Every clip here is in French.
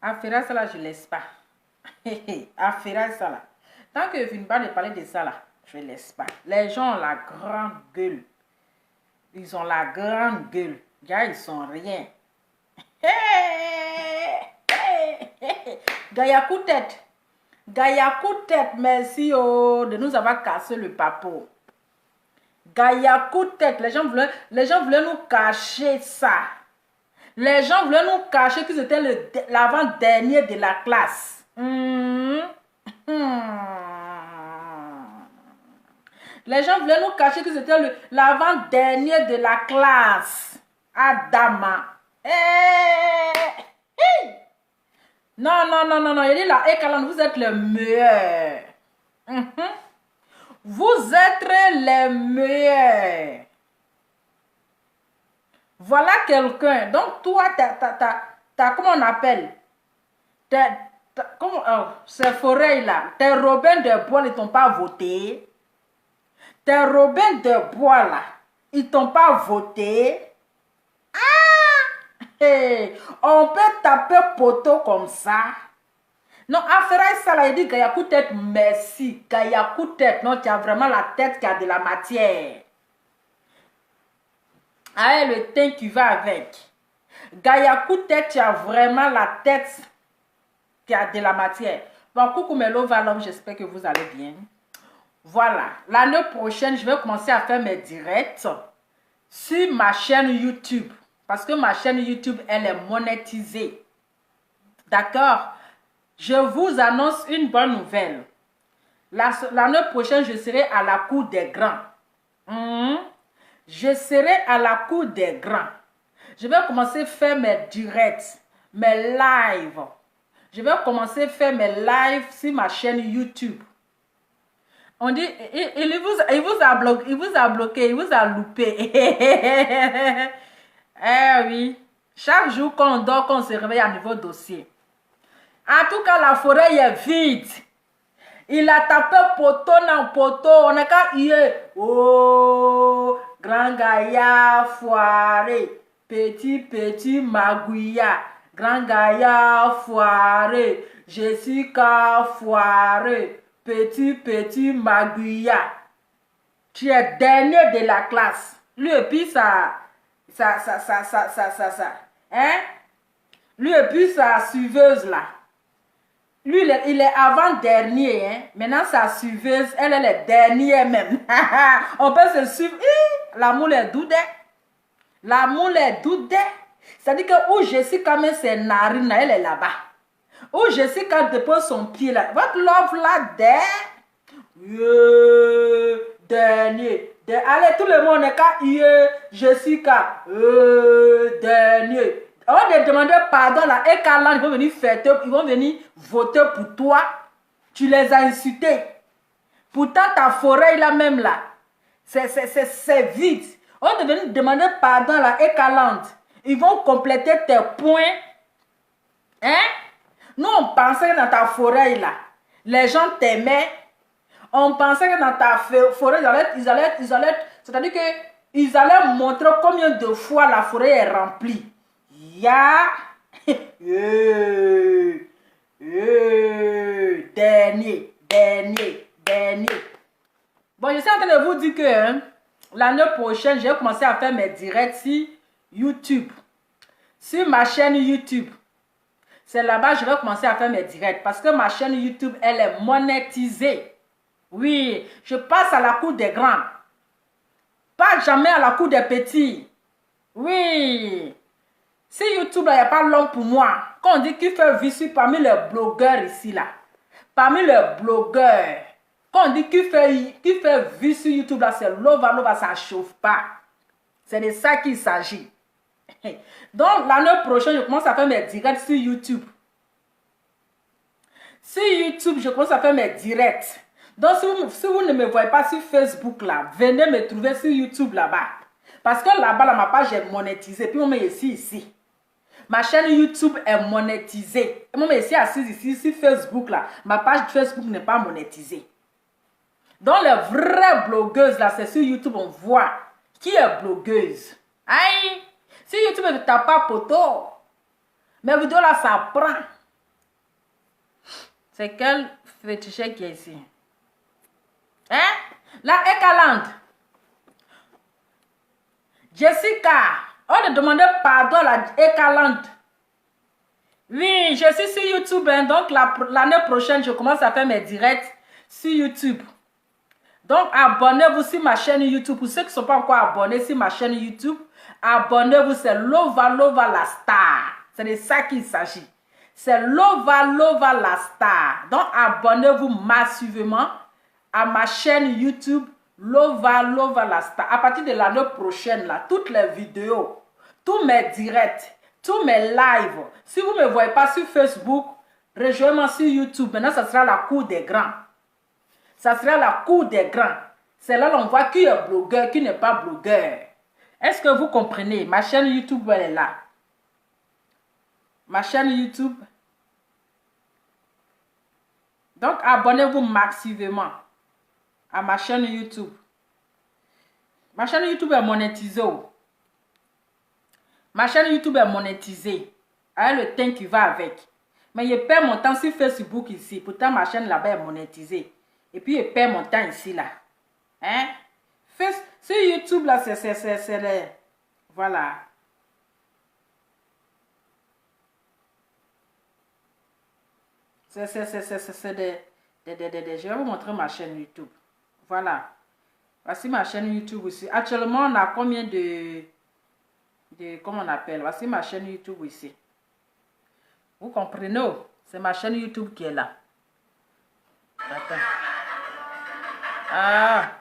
Affaire ça là, je laisse pas. Affaire ça là. Tant que je ne pas de parler de ça là, je laisse pas. Les gens ont la grande gueule. Ils ont la grande gueule. Gars, ils sont rien. Gaïa coup de tête. Gaïa coup de tête, merci oh, de nous avoir cassé le papo. Gaïa coup de tête. Les gens voulaient nous cacher ça. Les gens voulaient nous cacher que c'était l'avant-dernier de la classe. Les gens voulaient nous cacher que c'était l'avant-dernier de la classe. Adama. Non, non, non, non, non. Il dit là, Ekalan, vous êtes le meilleur. Vous êtes les meilleurs. Voilà quelqu'un. Donc, toi, comment on appelle? Ces forêts là, tes Robin de Bois, ils t'ont pas voté. Tes Robin de Bois là, ils t'ont pas voté. Hey, on peut taper poteau comme ça. Non, affaire ça là, il dit Gaïa coup de tête, merci. Gaïa coup de tête, non, tu as vraiment la tête qui a de la matière. Ah, le teint qui va avec. Gaïa coup de tête, tu as vraiment la tête qui a de la matière. Bon, coucou mes love, j'espère que vous allez bien. Voilà, l'année prochaine, je vais commencer à faire mes directs sur ma chaîne YouTube. Parce que ma chaîne YouTube, elle est monétisée. D'accord? Je vous annonce une bonne nouvelle. L'année prochaine, je serai à la cour des grands. Je serai à la cour des grands. Je vais commencer à faire mes directs, mes lives. Je vais commencer à faire mes lives sur ma chaîne YouTube. On dit, il vous a bloqué, il vous a loupé. Eh oui, chaque jour qu'on dort, qu'on se réveille à nouveau dossier. En tout cas, la forêt est vide. Il a tapé poteau dans poteau. On a qu'à y aller. Oh, grand Gaïa foiré. Petit magouilla. Grand Gaïa foiré. Jessica foiré. Petit magouilla. Tu es dernier de la classe. Lui et puis ça. Hein? Lui et puis sa suiveuse là. Lui, il est avant-dernier. Hein? Maintenant, sa suiveuse, elle est dernière même. On peut se suivre. La moule est doudée. La moule est doudée. C'est-à-dire que où Jessica met ses narines, elle est là-bas. Où Jessica dépose son pied là. Votre love là, dernier. Allez, tout le monde est qu'à Jessica. Dernier. Avant de demander pardon là, et quand ils vont venir fêter, ils vont venir voter pour toi. Tu les as insultés. Pourtant, ta forêt là même là, c'est vide. On va venir demander pardon là, et Calande. Ils vont compléter tes points. Hein? Nous, on pensait que dans ta forêt là, les gens t'aimaient. On pensait que dans ta forêt, ils allaient c'est-à-dire qu'ils allaient montrer combien de fois la forêt est remplie. Dernier. Bon, je suis en train de vous dire que l'année prochaine, je vais commencer à faire mes directs sur YouTube. Sur ma chaîne YouTube. C'est là-bas que je vais commencer à faire mes directs. Parce que ma chaîne YouTube, elle est monétisée. Oui, je passe à la cour des grands. Pas jamais à la cour des petits. Oui. Si YouTube, il n'y a pas l'homme pour moi. Quand on dit qu'il fait visite parmi les blogueurs ici, là. Parmi les blogueurs. Quand on dit qu'il fait vie sur YouTube, là, c'est lova, ça ne chauffe pas. C'est de ça qu'il s'agit. Donc, l'année prochaine, je commence à faire mes directs sur YouTube. Sur YouTube, je commence à faire mes directs. Donc, si vous ne me voyez pas sur Facebook, là, venez me trouver sur YouTube, là-bas. Parce que là-bas, ma page est monétisée. Puis, on met ici. Ma chaîne YouTube est monétisée. On met ici, sur Facebook, là. Ma page Facebook n'est pas monétisée. Donc, les vraies blogueuses, là, c'est sur YouTube, on voit qui est blogueuse. Aïe! Si YouTube ne tape pas poteau, mes vidéos, là, ça prend. C'est quel féticheur qui est ici? Hein? La Ekaland. Jessica, on a demandé pardon à la Ekaland. Oui, je suis sur YouTube, hein, donc l'année prochaine, je commence à faire mes directs sur YouTube. Donc, abonnez-vous sur ma chaîne YouTube. Pour ceux qui ne sont pas encore abonnés sur ma chaîne YouTube, abonnez-vous, c'est Lova la Star. C'est de ça qu'il s'agit. C'est Lova la Star. Donc, abonnez-vous massivement à ma chaîne YouTube Lova la Star. À partir de l'année prochaine, là, toutes les vidéos, tous mes directs, tous mes lives, si vous ne me voyez pas sur Facebook, rejoignez-moi sur YouTube. Maintenant, ça sera la cour des grands. Ça sera la cour des grands. C'est là qu'on voit qui est blogueur, qui n'est pas blogueur. Est-ce que vous comprenez? Ma chaîne YouTube, elle est là. Ma chaîne YouTube. Donc, abonnez-vous massivement à ma chaîne YouTube. Ma chaîne YouTube est monétisée. Ma chaîne YouTube est monétisée. Avec le temps qui va avec. Mais je perds mon temps sur Facebook ici. Pourtant, ma chaîne là-bas est monétisée. Et puis, je perds mon temps ici, là. Hein? Sur YouTube, là, c'est les... Voilà. C'est des... Je vais vous montrer ma chaîne YouTube. Voilà. Voici ma chaîne YouTube aussi. Actuellement, on a combien de... Comment on appelle? Voici ma chaîne YouTube ici. Vous comprenez? C'est ma chaîne YouTube qui est là. Attends. Ah,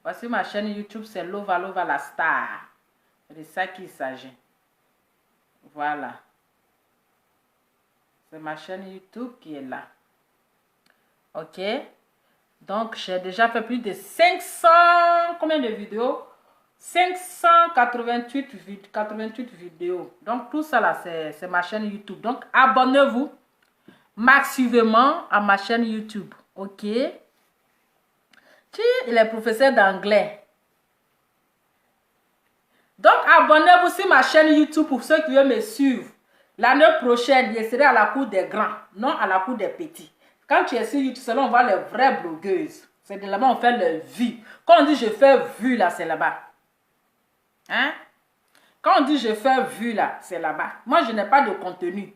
voici ma chaîne YouTube, c'est Lova la Star. C'est de ça qu'il s'agit. Voilà. C'est ma chaîne YouTube qui est là. Ok. Donc, j'ai déjà fait plus de 500... Combien de vidéos? 588 vidéos. Donc, tout ça là, c'est ma chaîne YouTube. Donc, abonnez-vous massivement à ma chaîne YouTube. Ok. Il est professeur d'anglais. Donc, abonnez-vous sur ma chaîne YouTube pour ceux qui veulent me suivre. L'année prochaine, je serai à la cour des grands, non à la cour des petits. Quand tu es sur YouTube, c'est là on voit les vraies blogueuses. C'est de là-bas on fait le vues. Quand on dit je fais vue là, c'est là-bas. Hein? Quand on dit je fais vue là, c'est là-bas. Moi, je n'ai pas de contenu.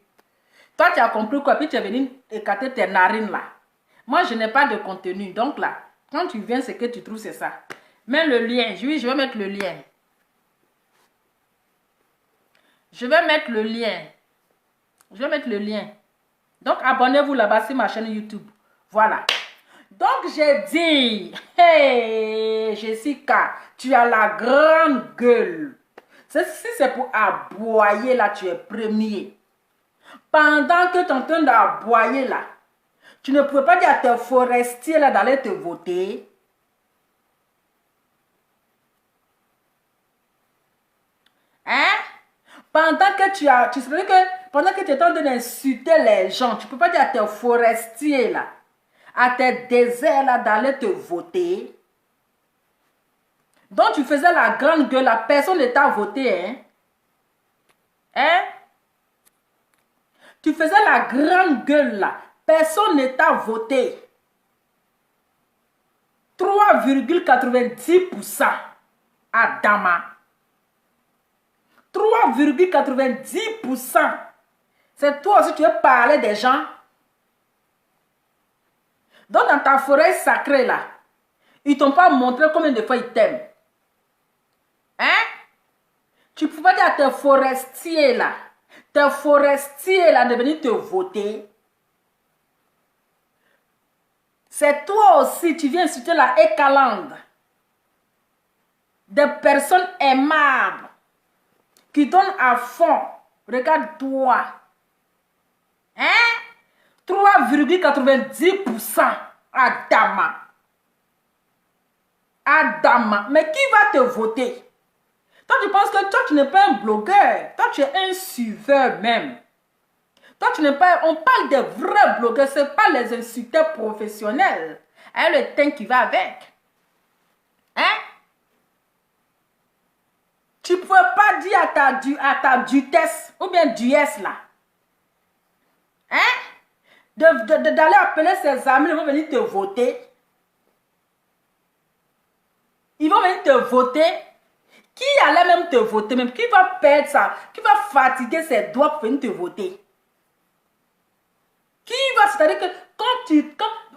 Toi, tu as compris quoi? Puis tu es venu écarter tes narines là. Moi, je n'ai pas de contenu. Donc là, quand tu viens, ce que tu trouves, c'est ça. Mets le lien. Oui, je vais mettre le lien. Je vais mettre le lien. Je vais mettre le lien. Donc, abonnez-vous là-bas sur ma chaîne YouTube. Voilà. Donc, j'ai dit, hey, Jessica, tu as la grande gueule. Si c'est pour aboyer, là, tu es premier. Pendant que tu es en train d'aboyer, là, tu ne pouvais pas dire à tes forestiers, là, d'aller te voter. Hein? Pendant que tu as... Tu sais que pendant que tu es en train d'insulter les gens, tu ne peux pas dire à tes forestiers, là, à tes déserts, là, d'aller te voter. Donc, tu faisais la grande gueule, la personne ne t'a voté, hein? Hein? Tu faisais la grande gueule, là. Personne ne t'a voté. 3,90% à Dama. 3,90%. C'est toi aussi, tu veux parler des gens. Donc, dans ta forêt sacrée, là, ils ne t'ont pas montré combien de fois ils t'aiment. Hein? Tu ne peux pas dire à tes forestiers, là, de venir te voter. C'est toi aussi, tu viens insulter la Ekaland. Des personnes aimables qui donnent à fond. Regarde-toi. Hein? 3,90% à Dama. À Dama. Mais qui va te voter? Toi, tu penses que toi, tu n'es pas un blogueur. Toi, tu es un suiveur même. Toi, tu n'es pas... On parle des vrais blogueurs. Ce n'est pas les insulteurs professionnels. Hein, le temps qui va avec. Hein? Tu ne pouvais pas dire à ta duchesse ou bien duesse là. Hein? d'aller appeler ses amis, ils vont venir te voter. Ils vont venir te voter. Qui allait même te voter, même qui va perdre ça, qui va fatiguer ses doigts pour venir te voter? Qui va, c'est-à-dire que quand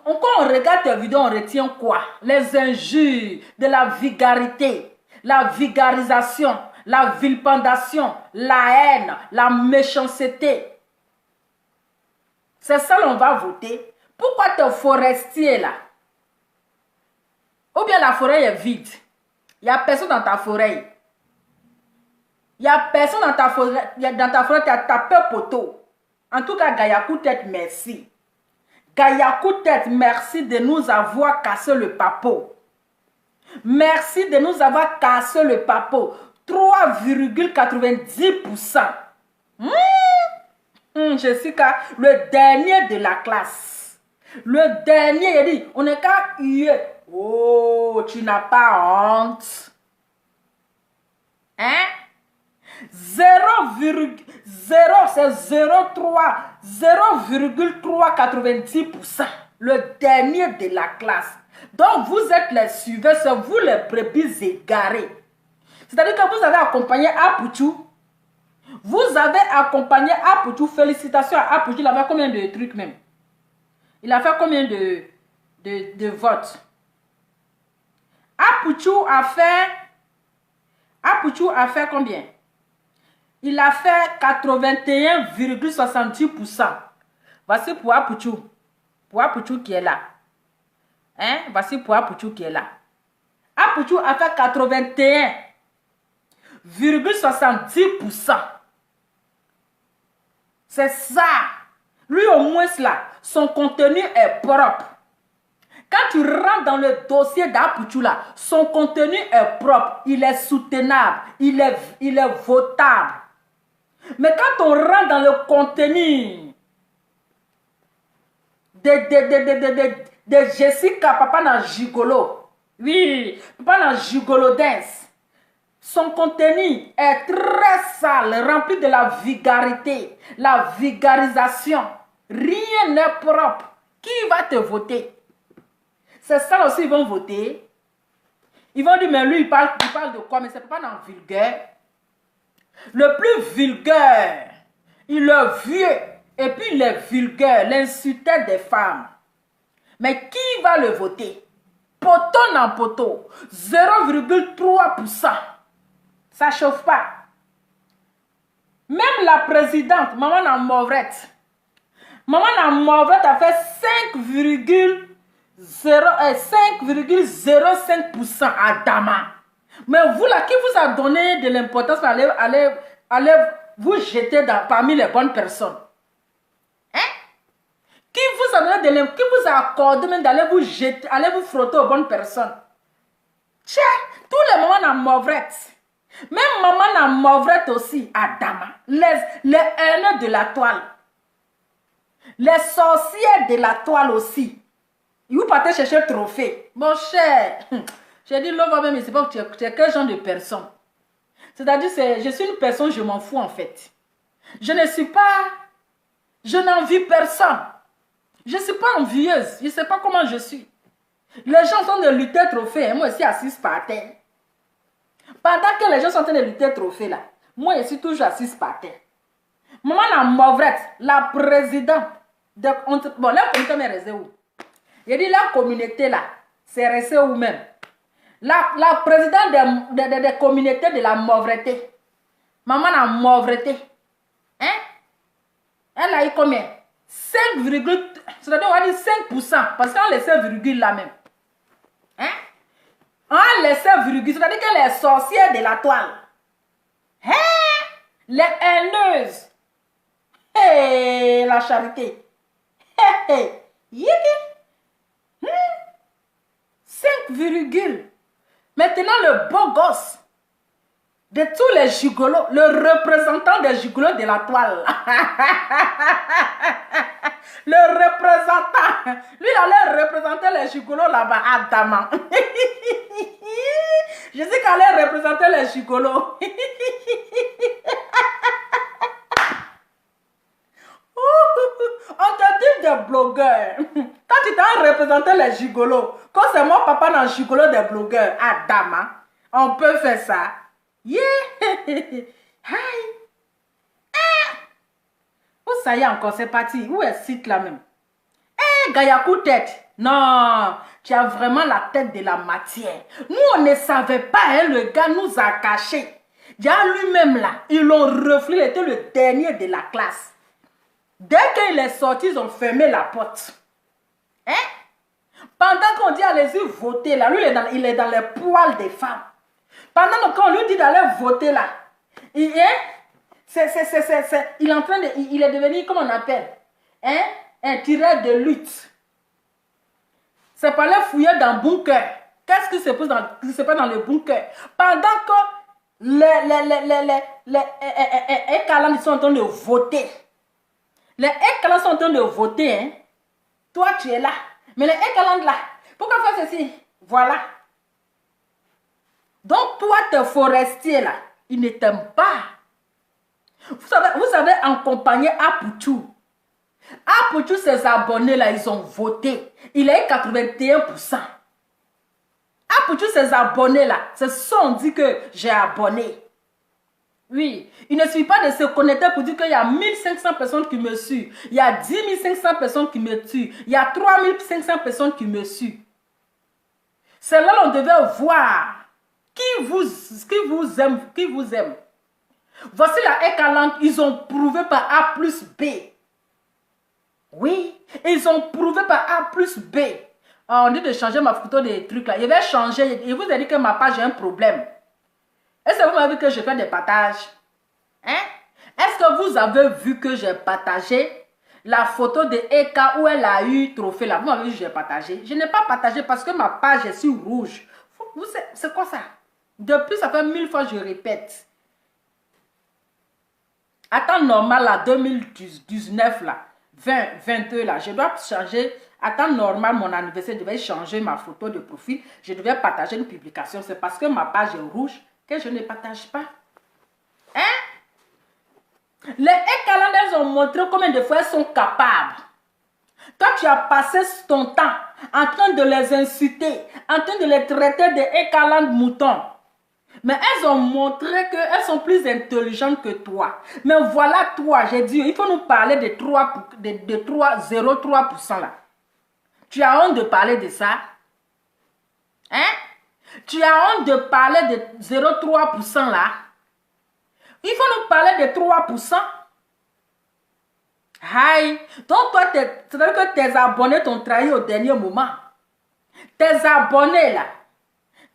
on regarde tes vidéos, on retient quoi? Les injures, de la vulgarité, la vulgarisation, la vilipendation, la haine, la méchanceté. C'est ça qu'on va voter. Pourquoi tu es forestier là? Ou bien la forêt est vide. Il n'y a personne dans ta forêt. Il n'y a personne dans ta forêt. Dans ta forêt, tu as tapé poteau. En tout cas, Gayakou Tête, merci. Gayakou Tête, merci de nous avoir cassé le papeau. Merci de nous avoir cassé le papeau. 3,90%. Jessica, le dernier de la classe. Le dernier, il dit, on est qu'à huer. Oh, tu n'as pas honte. Hein? 0,0, c'est 0,390%. Le dernier de la classe. Donc, vous êtes les suiveurs, c'est vous les brebis égarés. C'est-à-dire que vous avez accompagné Apouchou. Vous avez accompagné Apouchou. Félicitations à Apouchou. Il a fait combien de trucs même? Il a fait combien de votes? Apouchou a fait combien? Il a fait 81,70%. Voici pour Apouchou. Pour Apouchou qui est là. Hein? Voici pour Apouchou qui est là. Apouchou a fait 81,70%. C'est ça. Lui au moins là, son contenu est propre. Quand tu rentres dans le dossier d'Apouchou là, son contenu est propre, il est soutenable, il est votable. Mais quand on rentre dans le contenu de Jessica, papa dans Gigolo, oui, papa dans Gigolo Dance, son contenu est très sale, rempli de la vulgarité, la vulgarisation. Rien n'est propre. Qui va te voter? C'est ça aussi, ils vont voter. Ils vont dire, mais lui, il parle de quoi? Mais c'est pas dans le vulgaire. Le plus vulgaire, il est vieux, et puis il est vulgaire, l'insultait des femmes. Mais qui va le voter? Poteau dans poteau, 0,3%. Ça ne chauffe pas. Même la présidente, maman dans Mauvrette. Maman dans Mauvrette a fait 5,05% à Dama. Mais vous là, qui vous a donné de l'importance pour aller vous jeter parmi les bonnes personnes? Hein? Qui vous a donné de l'importance, qui vous a accordé même d'aller vous jeter, aller vous frotter aux bonnes personnes? Tiens, tous les mamans dans Mauvrette. Même maman dans Mauvrette aussi, à Dama. Les haineux de la toile. Les sorcières de la toile aussi. Ils vous partez chercher le trophée. Mon cher, j'ai dit, l'homme même, je ne sais pas, tu es quel genre de personne. C'est-à-dire, je suis une personne, je m'en fous en fait. Je n'envie personne. Je ne suis pas envieuse. Je ne sais pas comment je suis. Les gens sont en train de lutter trophée, et moi aussi assise par terre. Pendant que les gens sont en train de lutter trophée là, moi je suis toujours assise par terre. Maman la Mauvrette, la présidente, bon, la communauté est restée où? Il dit la communauté là, c'est resté où même? La présidente des communautés de la Mauvrette. Maman la Mauvrette. Hein? Elle a eu combien? 5, c'est-à-dire on va dire 5%, parce qu'on laissait virgule là même. Hein? On laissait virgule, c'est-à-dire que les sorcières de la toile. Hein? Les haineuses. Hey, la charité. Hey, hey. 5 virgules. Maintenant, le beau gosse de tous les gigolos, le représentant des gigolos de la toile. Le représentant. Lui, il allait représenter les gigolos là-bas à Daman. Je sais qu'il allait représenter les gigolos. On te dit de blogueurs. Quand tu t'as représenté les gigolos, quand c'est moi papa dans le gigolo des blogueurs, ah dame, on peut faire ça. Yeah! Hi! Où ça y est encore, c'est parti. Où est ce site là même? Eh, Gayakou tête. Non, tu as vraiment la tête de la matière. Nous, on ne savait pas, hein, le gars nous a cachés. Il y a lui-même là, ils l'ont reflé, il était le dernier de la classe. Dès qu'il est sorti, ils ont fermé la porte. Hein? Pendant qu'on dit allez-y voter là, lui il est dans les poils des femmes. Pendant qu'on lui dit d'aller voter là, il est en train de, il est devenu, comment on appelle, hein? Un tireur de lutte. C'est pour aller fouiller dans le bunker. Qu'est-ce qui se passe dans le bunker? Pendant que les Ekalan sont en train de voter. Les Ekalan sont en train de voter. Hein? Toi, tu es là. Mais les Ekalan là, pourquoi faire ceci? Voilà. Donc, toi, tes forestiers là, ils ne t'aiment pas. Vous savez accompagner Apoutou. Apoutou, ses abonnés là, ils ont voté. Il a eu 81%. Apoutou, ses abonnés là, ce sont dit que j'ai abonné. Oui, il ne suffit pas de se connecter pour dire qu'il y a 1500 personnes qui me suivent. Il y a 10 500 personnes qui me tuent. Il y a 3500 personnes qui me suivent. C'est là qu'on devait voir qui vous aime. Voici la Ekalan, ils ont prouvé par A plus B. Oui, ils ont prouvé par A plus B. On dit de changer ma photo des trucs là. Je vais changer. Il vous a dit que ma page a un problème. Est-ce que vous m'avez vu que je fais des partages? Hein? Est-ce que vous avez vu que j'ai partagé la photo de Eka où elle a eu trophée là? Vous m'avez vu que j'ai partagé? Je n'ai pas partagé parce que ma page est sur rouge. C'est quoi ça? Depuis, ça fait 1000 fois que je répète. À temps normal là, 2019 là, 22 là, je dois changer. À temps normal, mon anniversaire, je devais changer ma photo de profil. Je devais partager une publication. C'est parce que ma page est rouge que je ne partage pas. Hein? Les Ekalandais ont montré combien de fois elles sont capables. Toi, tu as passé ton temps en train de les insulter, en train de les traiter de Ekaland moutons. Mais elles ont montré qu'elles sont plus intelligentes que toi. Mais voilà toi, j'ai dit, il faut nous parler de 0,3% là. Tu as honte de parler de ça? Hein? Tu as honte de parler de 0,3% là? Il faut nous parler de 3%. Aïe. Donc toi, c'est-à-dire que tes abonnés t'ont trahi au dernier moment. Tes abonnés là,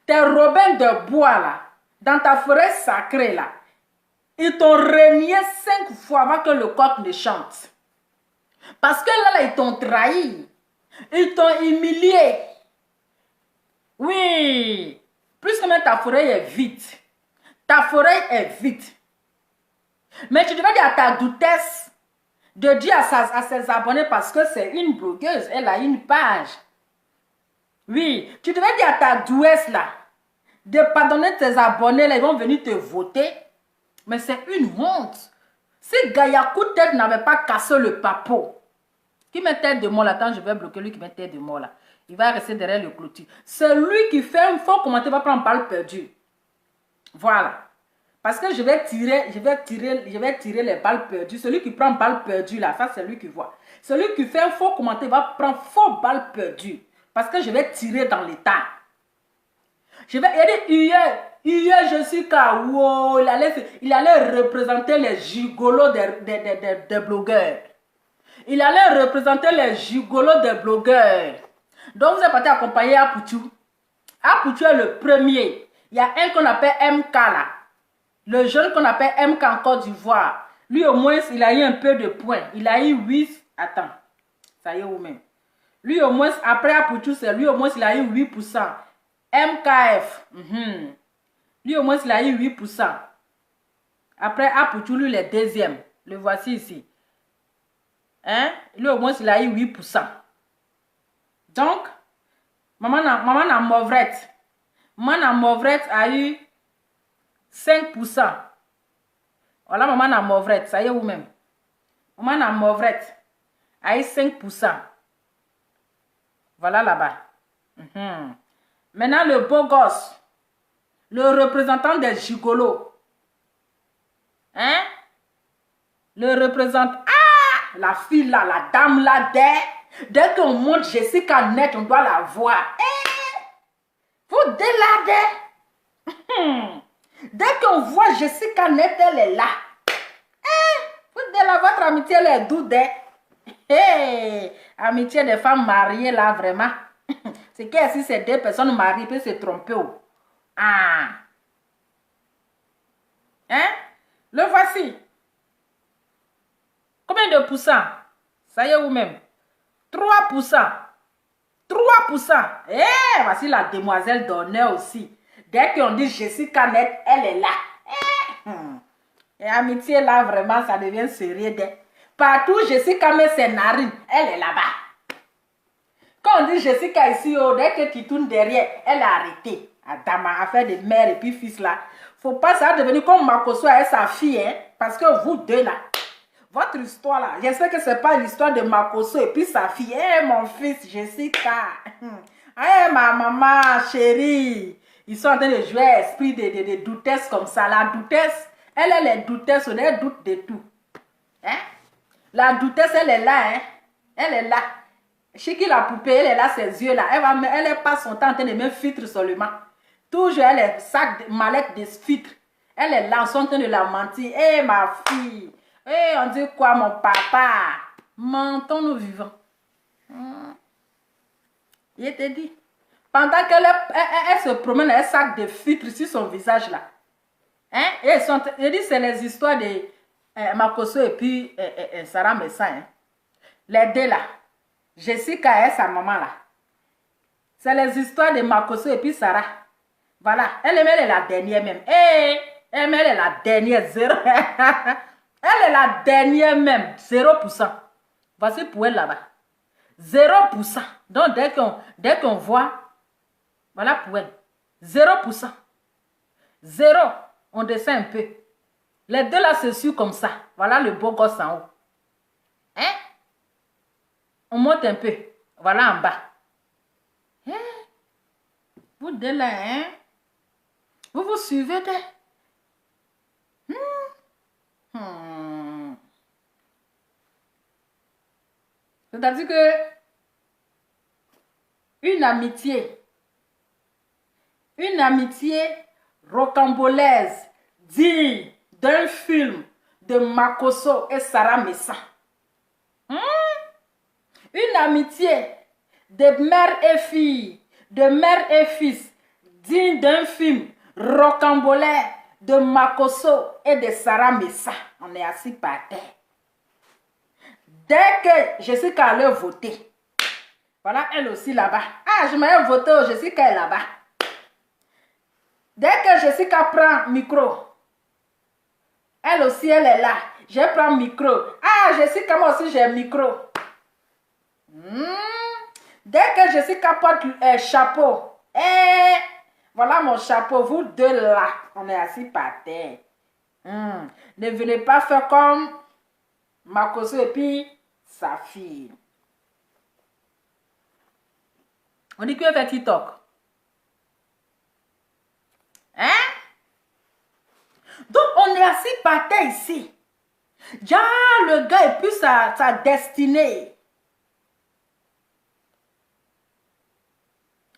tes Robin de bois là, dans ta forêt sacrée là, ils t'ont renié 5 fois avant que le coq ne chante. Parce que là, ils t'ont trahi. Ils t'ont humilié. Oui. Plus que même ta forêt est vide. Ta forêt est vide. Mais tu devais dire à ta doutesse de dire à ses abonnés parce que c'est une blogueuse. Elle a une page. Oui. Tu devais dire à ta douesse là de pardonner tes abonnés là. Ils vont venir te voter. Mais c'est une honte. Si Gayakou tête n'avait pas cassé le papeau. Qui met tête de mort là? Attends, je vais bloquer lui qui met tête de mort là. Il va rester derrière le clôture. C'est lui qui fait un faux commentaire, va prendre balle perdue. Voilà. Parce que je vais tirer les balles perdues. Celui qui prend balle perdue là, ça c'est lui qui voit. Celui qui fait un faux commentaire va prendre faux balle perdue. Parce que je vais tirer dans l'état. Il a dit hier je suis KO. Il allait représenter les gigolos des blogueurs. Il allait représenter les gigolos des blogueurs. Donc vous êtes parti accompagner Apoutou. Apoutou est le premier. Il y a un qu'on appelle MK là. Le jeune qu'on appelle MK en Côte d'Ivoire. Lui au moins il a eu un peu de points. Il a eu 8. Attends. Ça y est où même. Lui au moins après Apoutou c'est lui au moins il a eu 8%. MKF. Lui au moins il a eu 8%. Après Apoutou lui le deuxième. Le voici ici. Hein? Lui au moins il a eu 8%. Donc, maman na Mauvrette. Maman na Mauvrette a eu 5%. Voilà maman na Mauvrette. Ça y est où même? Maman na Mauvrette Aïe, 5%. Voilà là-bas. Maintenant, le beau gosse. Le représentant des gigolos. Hein? Le représentant... Ah! La fille là, la dame là, dès qu'on monte Jessica Net, on doit la voir. Vous déladez. Dès qu'on voit Jessica Net, elle est là. Vous déladez, votre amitié, elle est douce. Amitié des femmes mariées là, vraiment. C'est que si ces deux personnes mariées peuvent se tromper. Ah. Hein? Le voici. Combien de pourcents? Ça y est vous-même. 3%. 3%. Voici la demoiselle d'honneur aussi. Dès qu'on dit Jessica Net, elle est là. Et amitié là, vraiment, ça devient sérieux. Partout, Jessica met ses narines, elle est là-bas. Quand on dit Jessica ici, dès que tu tournes derrière, elle est arrêtée. Adama, affaire de mère et puis fils là. Faut pas ça devenir comme Makoso et sa fille, hein, parce que vous deux là, votre histoire là, je sais que c'est pas l'histoire de Makoso et puis sa fille. Mon fils, Jessica. Ma maman, chérie. Ils sont en train de jouer à esprit de doutesse comme ça. La doutesse, elle est doutesse, elle doute de tout. Hein? La doutesse, elle est là, hein? Elle est là. Chiki la poupée, elle est là, ses yeux là. Elle est pas son temps en train de mettre filtre seulement. Toujours, elle est sac de mallette de filtre. Elle est là, on est en train de la mentir. Ma fille. On dit quoi, mon papa? Mentons-nous vivants. Il te dit. Pendant qu'elle elle se promène un sac de filtre sur son visage là. Hein? Je dis, c'est les histoires de Makoso et puis Sarah Messa. Hein? Les deux là. Jessica et sa maman là. C'est les histoires de Makoso et puis Sarah. Voilà. Elle est la dernière même. Elle est la dernière. Zéro. Elle est la dernière même. 0%. Voici pour elle là-bas. 0%. Donc dès qu'on voit, voilà pour elle. 0%. 0. On descend un peu. Les deux là se suivent comme ça. Voilà le beau gosse en haut. Hein? On monte un peu. Voilà en bas. Hein? Vous deux là, hein? Vous vous suivez de... C'est-à-dire que une amitié rocambolaise digne d'un film de Makoso et Sarah Messa. Une amitié de mère et fille, de mère et fils, digne d'un film rocambolais de Makoso et de Sarah Messa. On est assis par terre. Dès que Jessica allait voter, voilà elle aussi là-bas. Je m'ai voté, Jessica est là-bas. Dès que Jessica prend le micro, elle aussi elle est là. Je prends le micro. Jessica, moi aussi j'ai le micro. Dès que Jessica porte chapeau, voilà mon chapeau, vous deux là, on est assis par terre. Ne venez pas faire comme Makoso et puis sa fille. On dit que fait TikTok. Donc on est assis par terre ici. Le gars et puis sa destinée.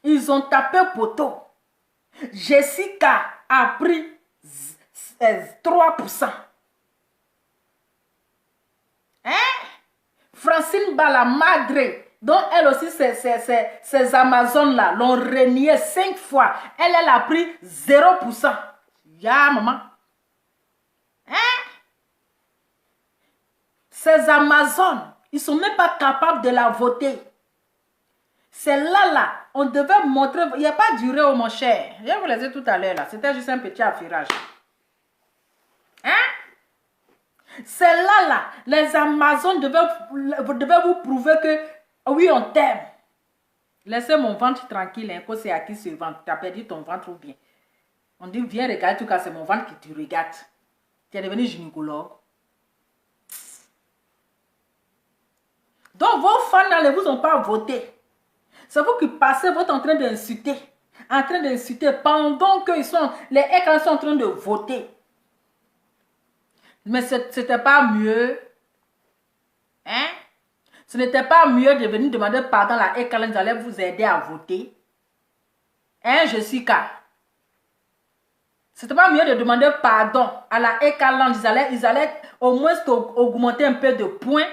Ils ont tapé poteau. Jessica a pris 3%. Francine Bala Madre, dont elle aussi, ces Amazones-là, l'ont renié 5 fois. Elle a pris 0%. Maman. Ces Amazones, ils ne sont même pas capables de la voter. C'est là, on devait montrer... Il n'y a pas duré, mon cher. Je vous l'ai dit tout à l'heure, là. C'était juste un petit affirage. C'est là, les Amazones devaient vous prouver que, oui, on t'aime. Laissez mon ventre tranquille, hein, c'est à qui ce ventre. Tu as perdu ton ventre ou bien. On dit, viens regarder, en tout cas, c'est mon ventre que tu regardes. Tu es devenu gynécologue. Donc vos fans ne vous ont pas voté. C'est vous qui passez votre en train d'insulter. En train d'insulter pendant que les écrans sont en train de voter. Mais ce n'était pas mieux. Hein? Ce n'était pas mieux de venir demander pardon à la écran, ils allaient vous aider à voter. Hein, Jessica? C'était pas mieux de demander pardon à la écran, ils allaient au moins augmenter un peu de points.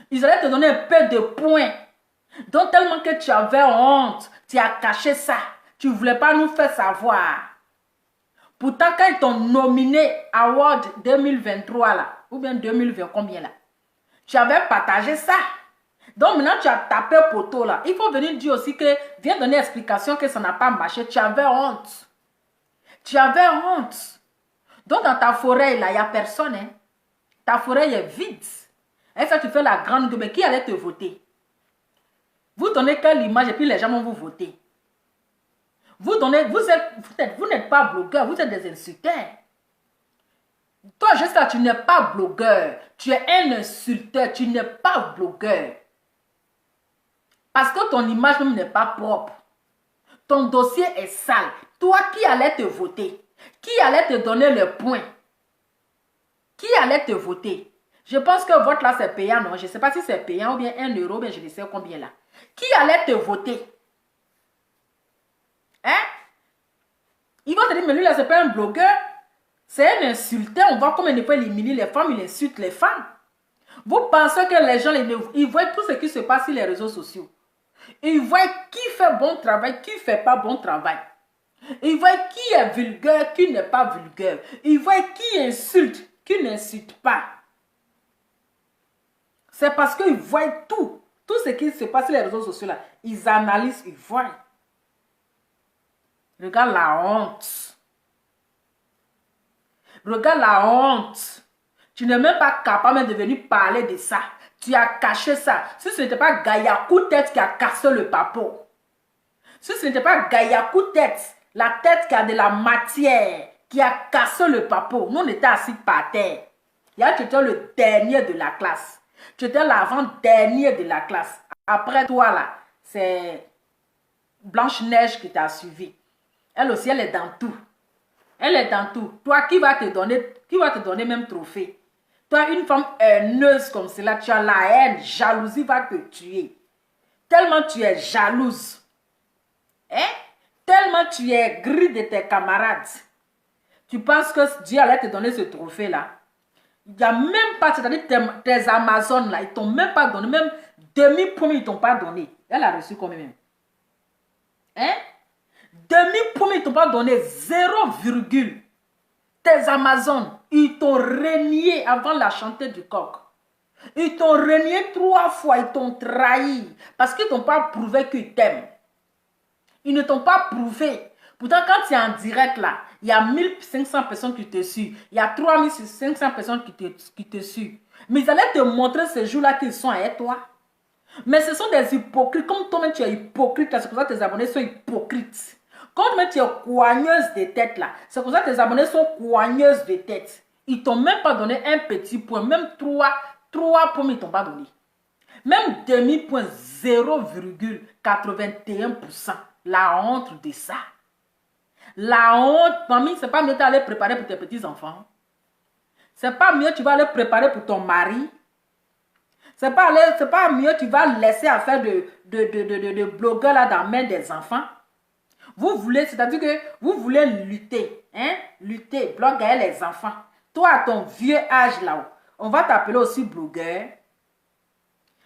Ils allaient te donner un peu de points. Donc tellement que tu avais honte, tu as caché ça. Tu ne voulais pas nous faire savoir. Pourtant, quand ils t'ont nominé Award 2023 là, ou bien 2020, combien là, tu avais partagé ça. Donc maintenant, tu as tapé poteau là. Il faut venir dire aussi que, viens donner explication que ça n'a pas marché. Tu avais honte. Tu avais honte. Donc dans ta forêt là, il n'y a personne. Hein. Ta forêt est vide. Et ça, tu fais la grande gueule. Mais qui allait te voter? Vous donnez que l'image et puis les gens vont vous voter. Vous n'êtes pas blogueur, vous êtes des insulteurs. Toi, juste là, tu n'es pas blogueur. Tu es un insulteur, tu n'es pas blogueur. Parce que ton image même n'est pas propre. Ton dossier est sale. Toi, qui allait te voter? Qui allait te donner le point? Qui allait te voter? Je pense que vote là, c'est payant, non? Je ne sais pas si c'est payant ou bien 1 euro, mais je ne sais combien là. Qui allait te voter? Hein? Ils vont te dire, mais lui là, c'est pas un blogueur. C'est un insulteur. On voit comment il peut éliminer les femmes, il insulte les femmes. Vous pensez que les gens, ils voient tout ce qui se passe sur les réseaux sociaux. Ils voient qui fait bon travail, qui ne fait pas bon travail. Ils voient qui est vulgaire, qui n'est pas vulgaire. Ils voient qui insulte, qui n'insulte pas. C'est parce qu'ils voient tout. Tout ce qui se passe sur les réseaux sociaux là. Ils analysent, ils voient. Regarde la honte. Regarde la honte. Tu n'es même pas capable de venir parler de ça. Tu as caché ça. Si ce n'était pas Gaïa Coup-Tête qui a cassé le papeau. Si ce n'était pas Gaïa Coup-Tête, la tête qui a de la matière, qui a cassé le papeau. Nous, on était assis par terre. Là, tu étais le dernier de la classe. Tu étais l'avant-dernier de la classe. Après toi, là, c'est Blanche-Neige qui t'a suivi. Elle aussi, elle est dans tout. Elle est dans tout. Toi, qui va te donner même trophée? Toi, une femme haineuse comme cela, tu as la haine, jalousie va te tuer. Tellement tu es jalouse. Hein? Tellement tu es gris de tes camarades. Tu penses que Dieu allait te donner ce trophée-là? Il n'y a même pas, c'est-à-dire tes Amazones là, ils ne t'ont même pas donné, même demi-pomme, ils ne t'ont pas donné. Elle a reçu combien même? Hein? Demi-pomme, ils ne t'ont pas donné 0, tes Amazones, ils t'ont renié avant la chantée du coq. Ils t'ont renié 3 fois, ils t'ont trahi. Parce qu'ils ne t'ont pas prouvé qu'ils t'aiment. Ils ne t'ont pas prouvé. Pourtant, quand tu es en direct là, il y a 1500 personnes qui te suivent. Il y a 3500 personnes qui te suivent. Mais ils allaient te montrer ce jour-là qu'ils sont avec toi. Mais ce sont des hypocrites. Comme toi-même tu es hypocrite, c'est pour ça que tes abonnés sont hypocrites. Quand tu es coigneuse de tête là, c'est pour ça que tes abonnés sont coigneuses de tête. Ils ne t'ont même pas donné un petit point. Même 3 pommes, ils ne t'ont pas donné. Même demi-point, 0,81%. La honte de ça. La honte, mamie, c'est pas mieux d'aller préparer pour tes petits-enfants. C'est pas mieux tu vas aller préparer pour ton mari. C'est pas mieux tu vas laisser à faire de blogueur là dans la main des enfants. Vous voulez, c'est-à-dire que vous voulez lutter, hein? Lutter, bloguer les enfants. Toi, à ton vieux âge là-haut, on va t'appeler aussi blogueur.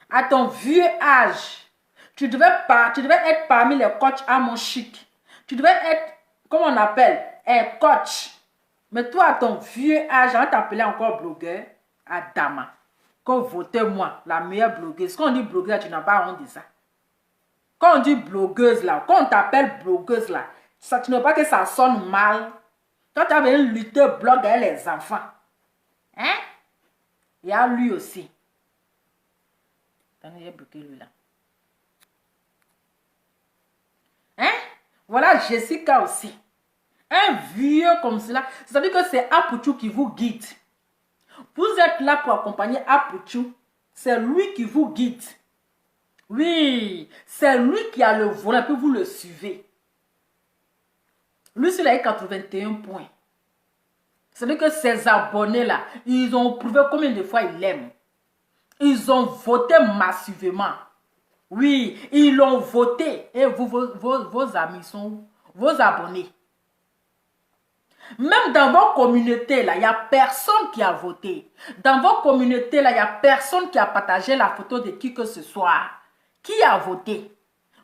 À ton vieux âge, tu devais être parmi les coachs à mon chic. Tu devais être, comment on appelle, un coach. Mais toi, à ton vieux âge, on va t'appeler encore blogueur. Adama. Quand votez-moi, la meilleure blogueuse. Quand on dit blogueur, tu n'as pas honte de ça. Quand on dit blogueuse là, quand on t'appelle blogueuse là, ça, tu ne veux pas que ça sonne mal. Quand tu as venu lutter, bloguer les enfants. Hein? Il y a lui aussi. Attendez, j'ai bloqué lui là. Hein? Voilà Jessica aussi. Un vieux comme cela. C'est-à-dire que c'est Apuchou qui vous guide. Vous êtes là pour accompagner Apuchou. C'est lui qui vous guide. Oui, c'est lui qui a le volant, puis vous le suivez. Lui, il a eu 81 points. C'est-à-dire que ces abonnés-là, ils ont prouvé combien de fois ils l'aiment. Ils ont voté massivement. Oui, ils l'ont voté. Et vous, vos amis sont où? Vos abonnés. Même dans vos communautés, là, il n'y a personne qui a voté. Dans vos communautés, là, il n'y a personne qui a partagé la photo de qui que ce soit. Qui a voté?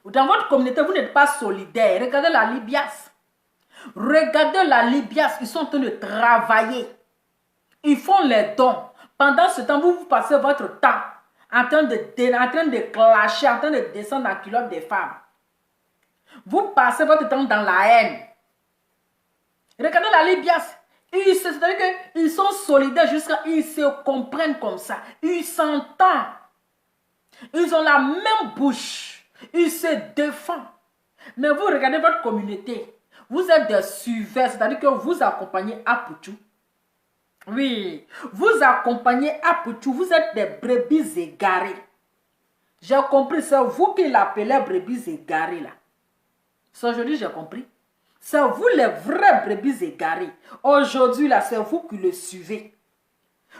Dans votre communauté, vous n'êtes pas solidaire. Regardez la Libias. Regardez la Libias. Ils sont en train de travailler. Ils font les dons. Pendant ce temps, vous passez votre temps en train de clasher, en train de descendre dans la culotte des femmes. Vous passez votre temps dans la haine. Regardez la Libias. C'est-à-dire qu'ils sont solidaires jusqu'à... Ils se comprennent comme ça. Ils s'entendent. Ils ont la même bouche. Ils se défendent. Mais vous regardez votre communauté. Vous êtes des suiveurs. C'est-à-dire que vous accompagnez Apuchou. Oui. Vous accompagnez Apuchou. Vous êtes des brebis égarées. J'ai compris. C'est vous qui l'appelez brebis égarées là. C'est aujourd'hui j'ai compris. C'est vous les vrais brebis égarés. Aujourd'hui, là, c'est vous qui le suivez.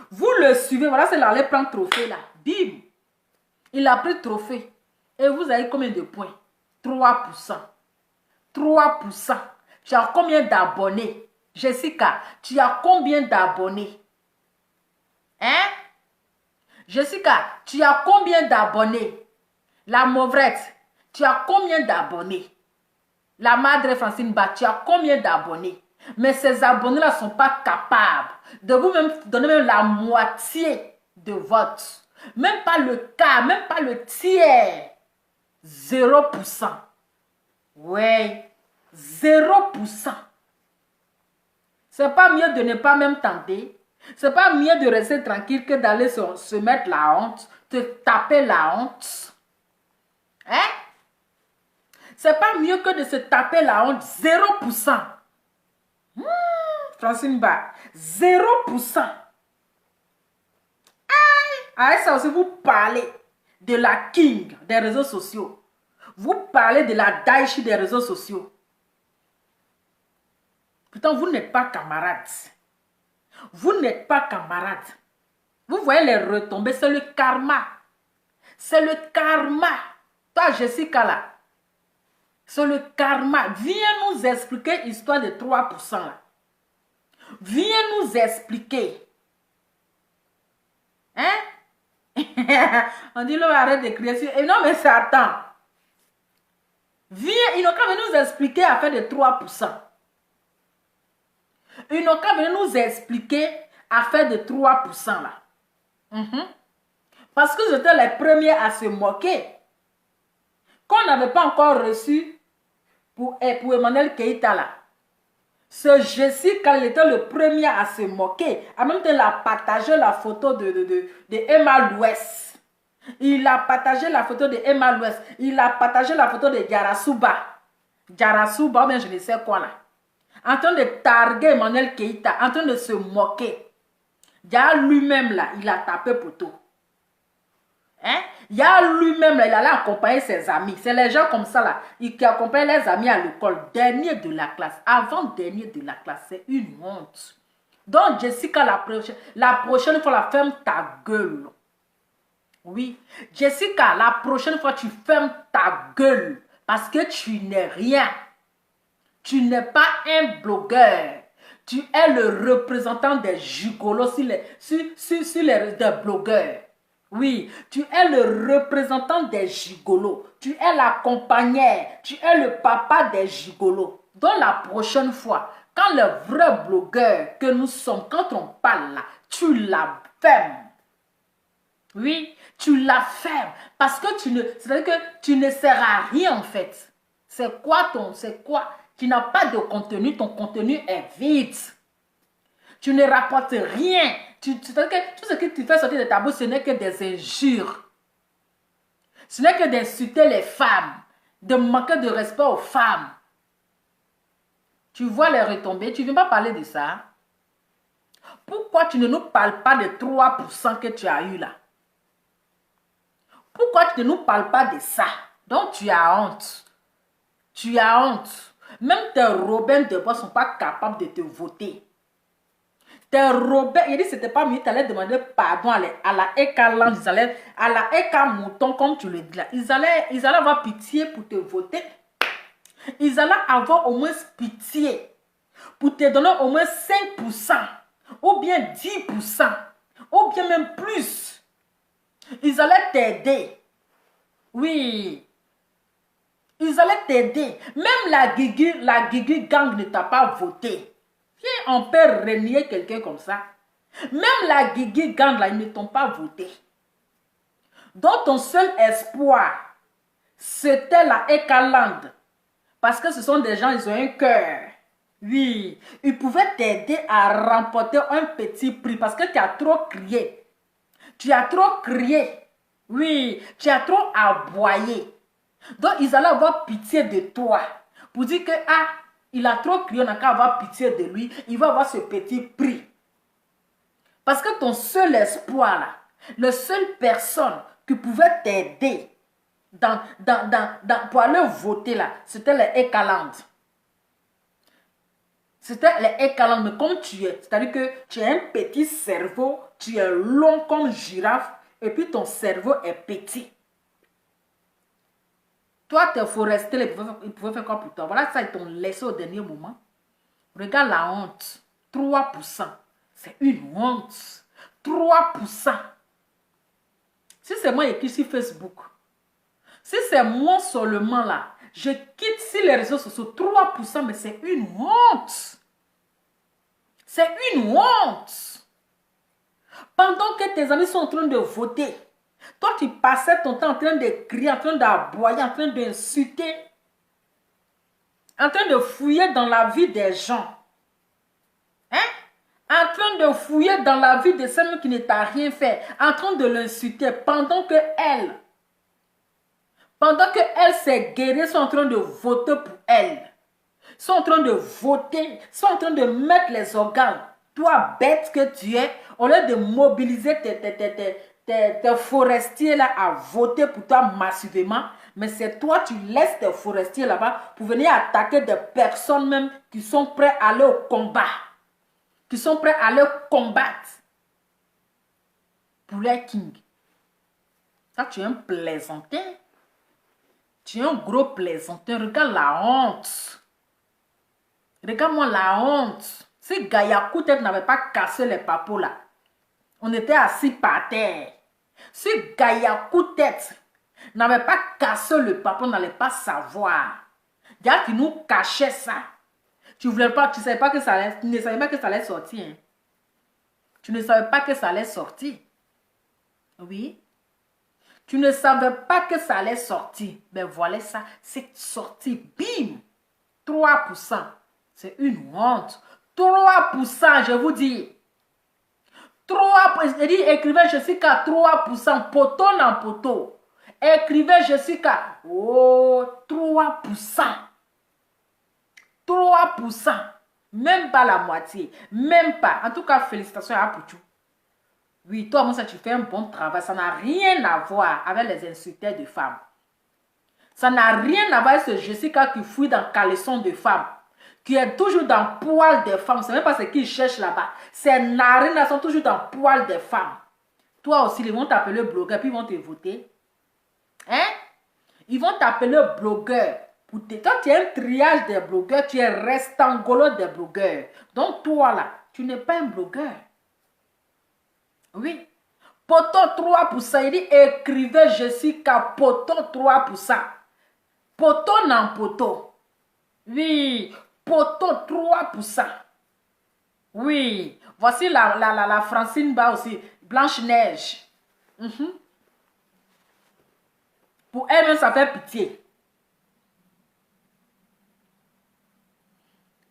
Vous le suivez. Voilà, c'est là, allez prendre trophée, là. Bim. Il a pris trophée. Et vous avez combien de points? 3%. 3%. Tu as combien d'abonnés? Jessica, tu as combien d'abonnés? Hein? Jessica, tu as combien d'abonnés? La Mauvrette, tu as combien d'abonnés? La Madre Francine Ba, tu as combien d'abonnés? Mais ces abonnés-là ne sont pas capables de vous-même donner même la moitié de vote. Même pas le quart, même pas le tiers. 0%. Ouais, 0%. C'est pas mieux de ne pas même tenter. C'est pas mieux de rester tranquille que d'aller se mettre la honte, te taper la honte. Hein? C'est pas mieux que de se taper la honte. 0%. Francine Ba, 0%. Avec ça aussi, vous parlez de la king des réseaux sociaux. Vous parlez de la Daichi des réseaux sociaux. Pourtant, vous n'êtes pas camarades. Vous n'êtes pas camarades. Vous voyez les retombées, c'est le karma. C'est le karma. Toi, Jessica, là. C'est le karma. Viens nous expliquer l'histoire de 3% là. Viens nous expliquer. Hein? On dit, là, arrête de crier sur... Et non, mais c'est attends. Viens, ils n'ont qu'à venir nous expliquer affaire de 3%. Ils n'ont qu'à venir nous expliquer affaire de 3% là. Parce que j'étais les premiers à se moquer. Qu'on n'avait pas encore reçu pour Emmanuel Keïta là. Ce Jessica, il était le premier à se moquer. En même temps, il a partagé la photo de Emma Louest. Il a partagé la photo de Emma Louest. Il a partagé la photo de Yarasuba. Yarasuba, ou bien je ne sais quoi là. En train de targuer Emmanuel Keïta, en train de se moquer. Y'a lui-même là, il a tapé poteau. Hein? Y'a lui-même là, il allait accompagner ses amis. C'est les gens comme ça là, qui accompagnent les amis à l'école. Dernier de la classe, avant-dernier de la classe, c'est une honte. Donc Jessica, la prochaine fois, la ferme ta gueule. Oui, Jessica, la prochaine fois, tu fermes ta gueule. Parce que tu n'es rien. Tu n'es pas un blogueur. Tu es le représentant des gigolos sur des blogueurs. Oui, tu es le représentant des gigolos. Tu es l'accompagneur. Tu es le papa des gigolos. Donc la prochaine fois, quand le vrai blogueur que nous sommes, quand on parle là, tu la fermes. Oui, tu la fermes. Parce que c'est-à-dire que tu ne sers à rien en fait. C'est quoi? Tu n'as pas de contenu, ton contenu est vide. Tu ne rapportes rien. C'est-à-dire que tout ce que tu fais sortir de ta bouche, ce n'est que des injures. Ce n'est que d'insulter les femmes, de manquer de respect aux femmes. Tu vois les retombées, tu ne viens pas parler de ça. Pourquoi tu ne nous parles pas de 3% que tu as eu là? Pourquoi tu ne nous parles pas de ça? Donc tu as honte. Tu as honte. Même tes Robin de Bois ne sont pas capables de te voter. Tes Robin, il dit que ce n'était pas mieux, tu allais demander pardon à la Eka Land, à la Eka Mouton, comme tu le dis là. Ils allaient avoir pitié pour te voter. Ils allaient avoir au moins pitié pour te donner au moins 5%, ou bien 10%, ou bien même plus. Ils allaient t'aider. Oui. Ils allaient t'aider. Même la Guigui gang ne t'a pas voté. On peut renier quelqu'un comme ça. Même la Guigui gang là, ils ne t'ont pas voté. Donc ton seul espoir, c'était la Ekaland. Parce que ce sont des gens, ils ont un cœur. Oui, ils pouvaient t'aider à remporter un petit prix parce que tu as trop crié. Tu as trop crié. Oui, tu as trop aboyé. Donc, ils allaient avoir pitié de toi. Pour dire que, ah, il a trop crié, on n'a qu'à avoir pitié de lui. Il va avoir ce petit prix. Parce que ton seul espoir, là, la seule personne qui pouvait t'aider pour aller voter, là, c'était les Ekaland. C'était les Ekaland. Mais comme tu es, c'est-à-dire que tu as un petit cerveau, tu es long comme girafe, et puis ton cerveau est petit. Toi, tes forestiers, ils pouvaient faire quoi pour toi? Voilà, ça, ils t'ont laissé au dernier moment. Regarde la honte. 3%. C'est une honte. 3%. Si c'est moi écrit sur Facebook, si c'est moi seulement là, je quitte sur les réseaux sociaux, 3%, mais c'est une honte. C'est une honte. Pendant que tes amis sont en train de voter, toi, tu passais ton temps en train de crier, en train d'aboyer, en train d'insulter, en train de fouiller dans la vie des gens. Hein? En train de fouiller dans la vie de celle qui ne t'a rien fait, en train de l'insulter, pendant que ses guerriers sont en train de voter pour elle. Sont en train de voter, sont en train de mettre les organes. Toi, bête que tu es, au lieu de mobiliser tes forestiers là à voter pour toi massivement, mais c'est toi, tu laisses tes forestiers là-bas pour venir attaquer des personnes même qui sont prêts à aller au combat. Qui sont prêts à aller combattre pour les kings. Ça, tu es un plaisantin. Tu es un gros plaisantin. Regarde la honte. Regarde-moi la honte. Si Gaïa Koutet n'avait pas cassé les papos là, on était assis par terre. Si Gaïa Koutet n'avait pas cassé le papo, on n'allait pas savoir. Déjà, tu nous cachais ça. Tu voulais pas, tu savais pas que ça allait, tu ne savais pas que ça allait sortir. Hein. Tu ne savais pas que ça allait sortir. Oui. Tu ne savais pas que ça allait sortir. Ben voilà ça, c'est sorti. Bim! 3%. C'est une honte. 3%, je vous dis. 3%. Je dis, écrivez Jessica 3%. Poteau dans poteau. Écrivez Jessica. Oh, 3%. 3%. Même pas la moitié. Même pas. En tout cas, félicitations à Pouchou. Oui, toi, moi, ça, tu fais un bon travail. Ça n'a rien à voir avec les insulteurs de femmes. Ça n'a rien à voir avec ce Jessica qui fouille dans caleçon de femmes. Qui est toujours dans poil des femmes. C'est même pas ce qu'ils cherchent là-bas. Ces narines sont toujours dans poil des femmes. Toi aussi, ils vont t'appeler blogueur, puis ils vont te voter. Hein? Ils vont t'appeler blogueur. Toi, tu es un triage des blogueurs. Tu es restangolo des blogueurs. Donc, toi, là, tu n'es pas un blogueur. Oui. Poton 3%. Il dit, écrivez Jessica, poton 3%. Poton en poton. Oui. Poton 3%. Oui. Voici la Francine Ba aussi. Blanche-Neige. Pour elle-même, ça fait pitié.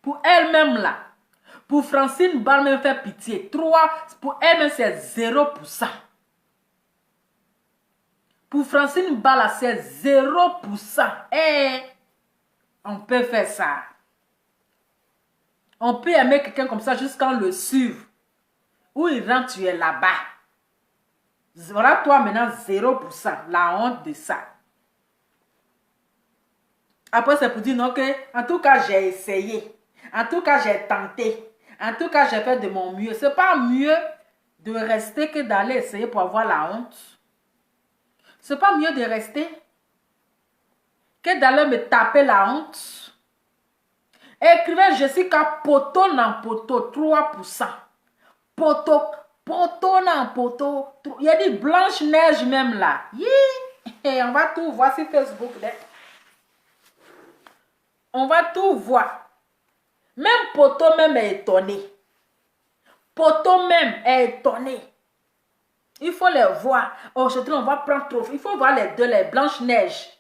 Pour elle-même, là. Pour Francine Ba, même fait pitié. 3, pour elle-même, c'est 0%. Pour Francine Ba, là, c'est 0%. Eh, on peut faire ça. On peut aimer quelqu'un comme ça jusqu'à le suivre. Où il rentre, tu es là-bas. Voilà toi maintenant 0%. La honte de ça. Après, c'est pour dire non que, en tout cas, j'ai essayé. En tout cas, j'ai tenté. En tout cas, j'ai fait de mon mieux. C'est pas mieux de rester que d'aller essayer pour avoir la honte. C'est pas mieux de rester que d'aller me taper la honte. Écrivez Jessica poteau dans poteau, 3%. Poteau, poteau dans poteau. Il y a des Blanche-Neige même là. Et on va tout voir sur Facebook. On va tout voir. Même poteau même est étonné. Poteau même est étonné. Il faut les voir. Aujourd'hui, on va prendre trop. Il faut voir les deux, les Blanche-Neige.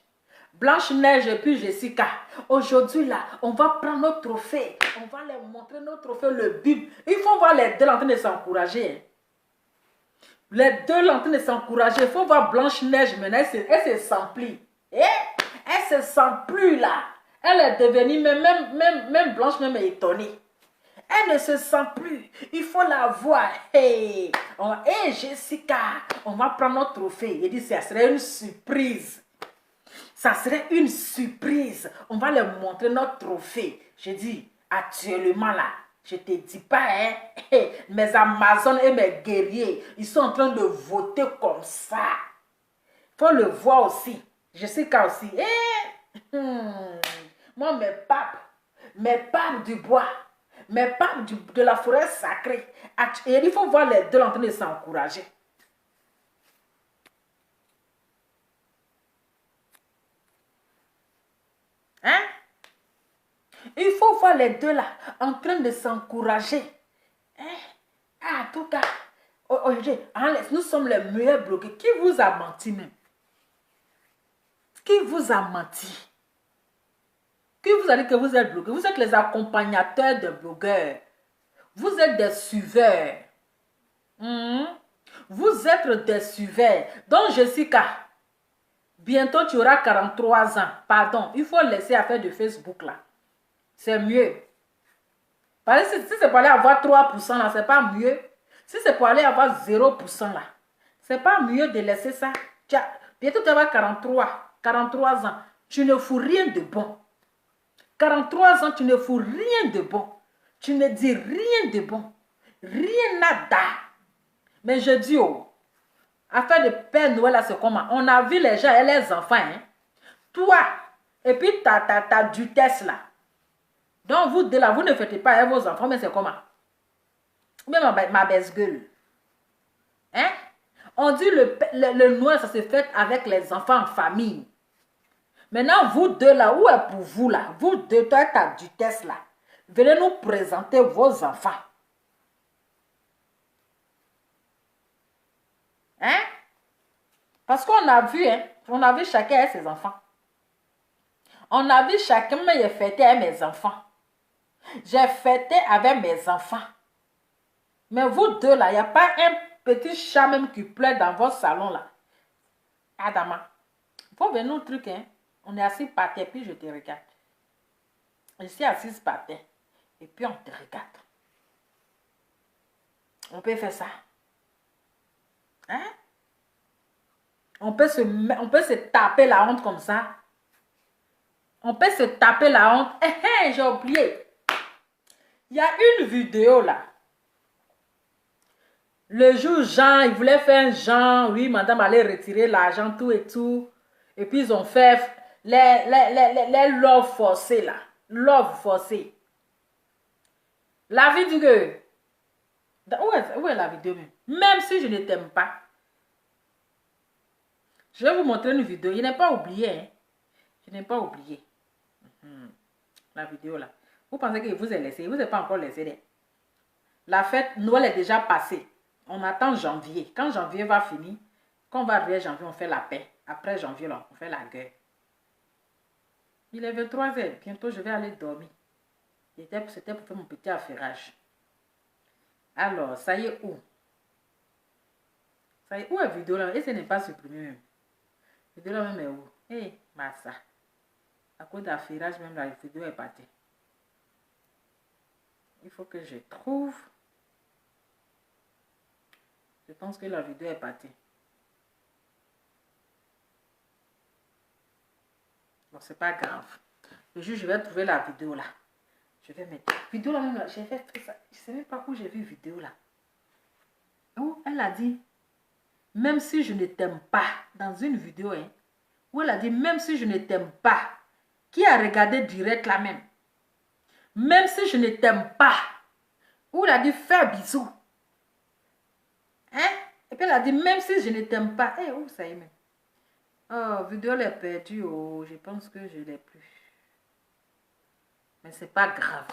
Blanche-Neige et puis Jessica. Aujourd'hui, là, on va prendre notre trophée. On va leur montrer notre trophée, le Bible. Il faut voir les deux en train de s'encourager. Les deux en train de s'encourager. Il faut voir Blanche-Neige maintenant. Elle se sent plus. Elle se sent plus là. Elle est devenue, même Blanche même est étonnée. Elle ne se sent plus. Il faut la voir. Hey, Jessica, on va prendre notre trophée. Il dit, ça serait une surprise. Ça serait une surprise. On va leur montrer notre trophée. Je dis, actuellement là, je ne te dis pas, hein, mes Amazones et mes guerriers, ils sont en train de voter comme ça. Il faut le voir aussi. Jessica aussi. Moi, mes papes du bois, mes papes de la forêt sacrée. Et il faut voir les deux en train de s'encourager. Hein? Il faut voir les deux là en train de s'encourager. Hein? En tout cas, nous sommes les meilleurs blogueurs. Qui vous a menti même? Qui vous a menti? Qui vous a dit que vous êtes blogueur? Vous êtes les accompagnateurs de blogueurs. Vous êtes des suiveurs. Vous êtes des suiveurs. Donc, Jessica, bientôt tu auras 43 ans. Pardon, il faut laisser affaire de Facebook là. C'est mieux. Parce que si c'est pour aller avoir 3% là, c'est pas mieux. Si c'est pour aller avoir 0% là, c'est pas mieux de laisser ça. Bientôt tu vas 43 ans. Tu ne fous rien de bon. 43 ans, tu ne fous rien de bon. Tu ne dis rien de bon. Rien, nada. Mais je dis, affaire de Père Noël, là, c'est comment? On a vu les gens et les enfants. Hein? Toi, et puis ta Dutesse là. Donc, vous deux là, vous ne faites pas avec vos enfants, mais c'est comment? Même ma baisse-gueule. Hein? On dit le Noël, ça se fait avec les enfants en famille. Maintenant, vous deux là, où est pour vous là? Vous deux, toi et ta Dutesse là. Venez nous présenter vos enfants. Hein? Parce qu'on a vu, hein? On a vu chacun avec ses enfants. On a vu chacun, mais j'ai fêté avec mes enfants. J'ai fêté avec mes enfants. Mais vous deux là, il n'y a pas un petit chat même qui pleure dans votre salon là. Adama, il faut venir au truc, hein? On est assis par terre, puis je te regarde. Je suis assise par terre. Et puis on te regarde. On peut faire ça. Hein? On peut se taper la honte comme ça. On peut se taper la honte. J'ai oublié. Il y a une vidéo là. Le jour Jean, il voulait faire un Jean. Oui, madame allait retirer l'argent, tout et tout. Et puis ils ont fait les love forcés là. Love forcé. La vidéo. Où est la vidéo même? Même si je ne t'aime pas. Je vais vous montrer une vidéo. Il n'est pas oublié. Hein? Je n'ai pas oublié. La vidéo là. Vous pensez que je vous ai laissé? Je ne vous ai pas encore laissé. La fête Noël est déjà passée. On attend janvier. Quand janvier va finir, quand on va arriver janvier, on fait la paix. Après janvier, là, on fait la guerre. Il est 23h. Bientôt, je vais aller dormir. C'était pour faire mon petit affairage. Alors, ça y est où? Ça y est où la vidéo là? Et ce n'est pas supprimé même. La vidéo là même est où? Hé, Massa. À cause d'affairage même, la vidéo est partie. Il faut que je trouve. Je pense que la vidéo est partie. Bon, c'est pas grave. Le jour, je vais trouver la vidéo là. Je vais mettre. Vidéo là même, j'ai fait ça. Je ne sais même pas où j'ai vu vidéo là. Où elle a dit, même si je ne t'aime pas, dans une vidéo, hein, où elle a dit, même si je ne t'aime pas, qui a regardé direct là même, même si je ne t'aime pas, où elle a dit, fais bisous. Hein? Et puis elle a dit, même si je ne t'aime pas, eh, où ça y est même? Oh, vidéo elle est perdue, oh, je pense que je ne l'ai plus. Mais c'est pas grave.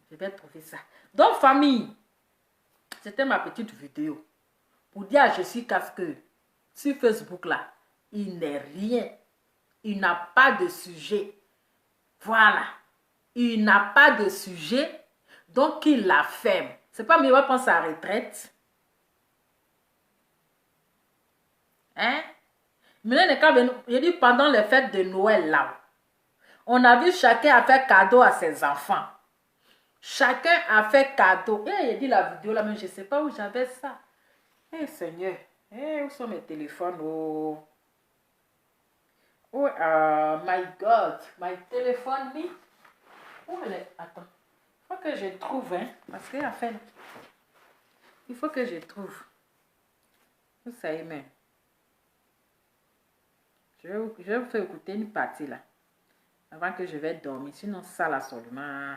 Je vais trouver ça. Donc, famille, c'était ma petite vidéo. Pour dire, je suis casse-que sur Facebook là, il n'est rien. Il n'a pas de sujet. Voilà. Il n'a pas de sujet. Donc, il la ferme. C'est pas mieux, il va prendre sa retraite. Hein? Maintenant, il dit pendant les fêtes de Noël là, on a vu chacun a fait cadeau à ses enfants. Chacun a fait cadeau. Et il dit la vidéo là, mais je ne sais pas où j'avais ça. Eh Seigneur, où sont mes téléphones? Oh, oh my God, my téléphone, me. Où elle est? Attends, il faut que je trouve, hein, parce qu'il a fait. Il faut que je trouve. Où ça y est même? Je vais vous faire écouter une partie là, avant que je vais dormir. Sinon, ça là seulement.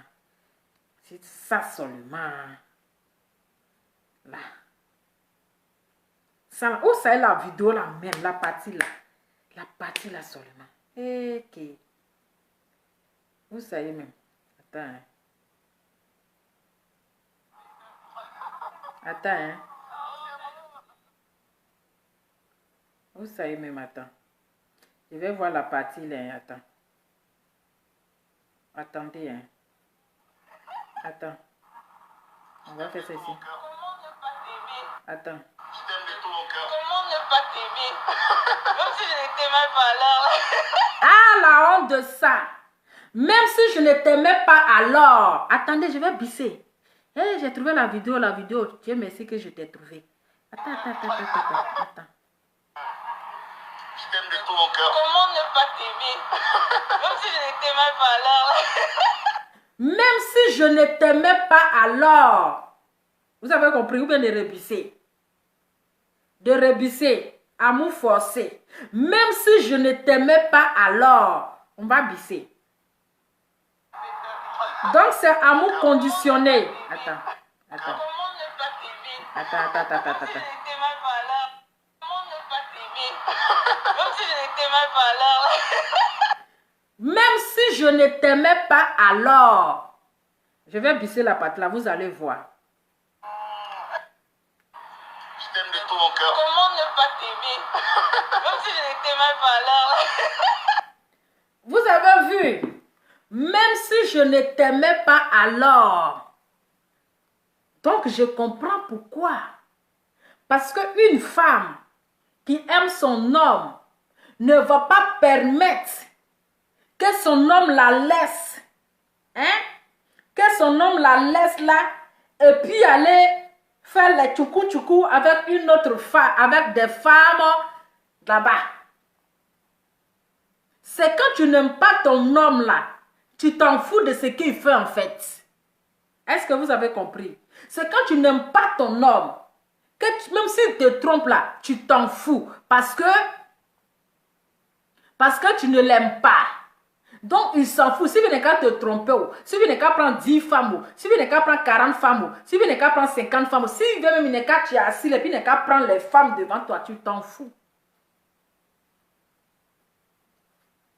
C'est ça seulement. Là. Ça, où ça est la vidéo là même, la partie là. La partie là seulement. Ok. Où ça y est même? Attends. Hein. Attends. Hein. Où ça y est même? Attends. Je vais voir la partie là. Hein. Attends. Attendez. Hein. Attends. On va faire ceci. Attends. Comment ne pas t'aimer? Même si je ne t'aimais pas alors. Ah, la honte de ça. Même si je ne t'aimais pas alors. Attendez, je vais bisser. Hey, j'ai trouvé la vidéo, Dieu merci que je t'ai trouvé. Attends. Je t'aime de tout mon cœur. Comment ne pas t'aimer? Même si je ne t'aimais pas alors. Même si je ne t'aimais pas alors. Vous avez compris? Ou bien de rebisser. De rebisser. Amour forcé. Même si je ne t'aimais pas alors. On va bisser. Donc c'est amour conditionné. Attends. Comment ne pas t'aimer? Attends. Si je ne t'aimais pas alors. Comment ne pas t'aimer? Même si je ne t'aimais pas alors. Même si je ne t'aimais pas alors. Je vais bisser la patte là, vous allez voir. Je t'aime de tout mon cœur. Comment ne pas t'aimer? Même si je ne t'aimais pas alors. Vous avez vu? Même si je ne t'aimais pas alors. Donc je comprends pourquoi. Parce qu'une femme qui aime son homme ne va pas permettre que son homme la laisse. Hein? Que son homme la laisse là et puis aller faire les tchoukou avec une autre femme, avec des femmes là-bas. C'est quand tu n'aimes pas ton homme là, tu t'en fous de ce qu'il fait en fait. Est-ce que vous avez compris? C'est quand tu n'aimes pas ton homme, que même s'il te trompe là, tu t'en fous parce que tu ne l'aimes pas. Donc, il s'en fout. Si vous n'avez qu'à te tromper, si vous n'avez qu'à prendre 10 femmes, si vous n'avez qu'à prendre 40 femmes, si vous n'avez qu'à prendre 50 femmes, si vous n'avez même qu'à tu es assis et puis n'avez qu'à prendre les femmes devant toi, tu t'en fous.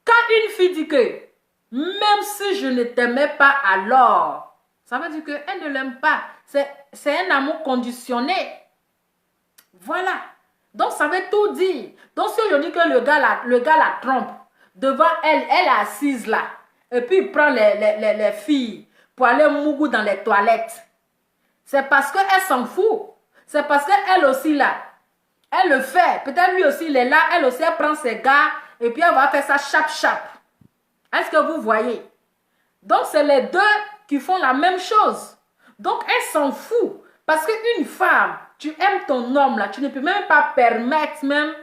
Quand une fille dit que, même si je ne t'aimais pas alors, ça veut dire qu'elle ne l'aime pas. C'est un amour conditionné. Voilà. Donc, ça veut tout dire. Donc, si je dis que le gars la trompe, devant elle, elle est assise là. Et puis, il prend les filles pour aller mougou dans les toilettes. C'est parce qu'elle s'en fout. C'est parce qu'elle aussi là, elle le fait. Peut-être lui aussi, il est là. Elle aussi, elle prend ses gars. Et puis, elle va faire ça chap. Est-ce que vous voyez? Donc, c'est les deux qui font la même chose. Donc, elle s'en fout. Parce qu'une femme, tu aimes ton homme là, tu ne peux même pas permettre même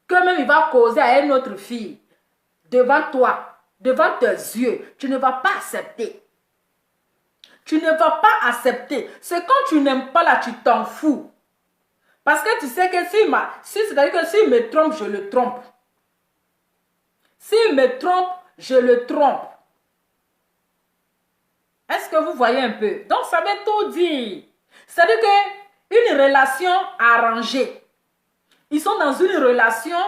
que même il va causer à une autre fille. devant toi, devant tes yeux, tu ne vas pas accepter. Tu ne vas pas accepter. C'est quand tu n'aimes pas là, tu t'en fous. Parce que tu sais que c'est-à-dire que s'il me trompe, je le trompe. S'il me trompe, je le trompe. Est-ce que vous voyez un peu? Donc, ça veut tout dire. C'est-à-dire qu'une relation arrangée. Ils sont dans une relation